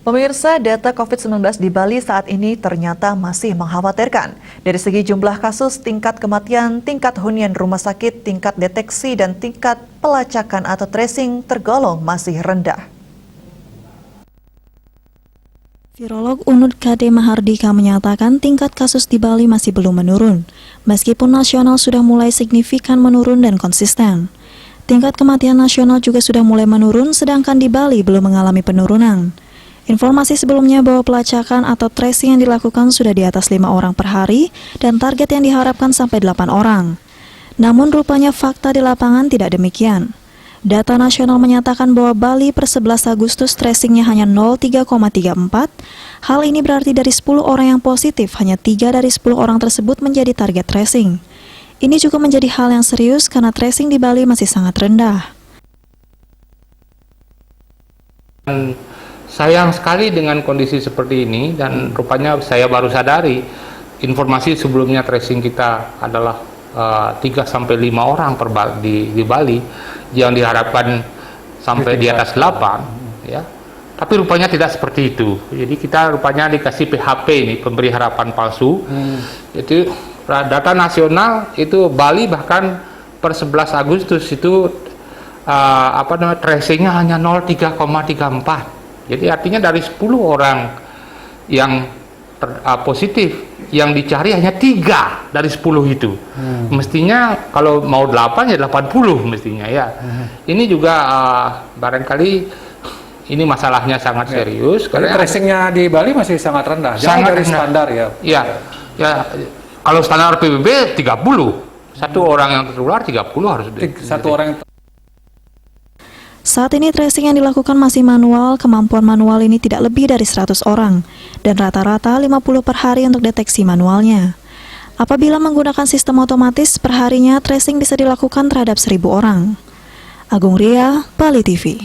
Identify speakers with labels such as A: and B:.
A: Pemirsa, data COVID-19 di Bali saat ini ternyata masih mengkhawatirkan. Dari segi jumlah kasus, tingkat kematian, tingkat hunian rumah sakit, tingkat deteksi, dan tingkat pelacakan atau tracing tergolong masih rendah.
B: Virolog UNUD KD Mahardika menyatakan tingkat kasus di Bali masih belum menurun, meskipun nasional sudah mulai signifikan menurun dan konsisten. Tingkat kematian nasional juga sudah mulai menurun, sedangkan di Bali belum mengalami penurunan. Informasi sebelumnya bahwa pelacakan atau tracing yang dilakukan sudah di atas 5 orang per hari dan target yang diharapkan sampai 8 orang. Namun rupanya fakta di lapangan tidak demikian. Data nasional menyatakan bahwa Bali per 11 Agustus tracingnya hanya 0,334. Hal ini berarti dari 10 orang yang positif, hanya 3 dari 10 orang tersebut menjadi target tracing. Ini juga menjadi hal yang serius karena tracing di Bali masih sangat rendah.
C: Sayang sekali dengan kondisi seperti ini, dan rupanya saya baru sadari informasi sebelumnya tracing kita adalah 3-5 orang di Bali yang diharapkan sampai di atas 8 ya. Tapi rupanya tidak seperti itu. Jadi kita rupanya dikasih PHP ini, pemberi harapan palsu. Itu data nasional itu Bali bahkan per 11 Agustus itu tracingnya hanya 0,334. Jadi artinya dari 10 orang yang positif, yang dicari hanya 3 dari 10 itu. Mestinya kalau mau 8 ya 80 mestinya ya. Ini juga barangkali ini masalahnya sangat serius.
D: Karena tracingnya di Bali masih sangat rendah, jauh dari standar ya.
C: Ya, kalau standar PBB 30, satu orang yang tertular 30 harus
D: satu orang yang
B: Saat ini tracing yang dilakukan masih manual, kemampuan manual ini tidak lebih dari 100 orang, dan rata-rata 50 per hari untuk deteksi manualnya. Apabila menggunakan sistem otomatis, perharinya tracing bisa dilakukan terhadap 1.000 orang. Agung Ria, Bali TV.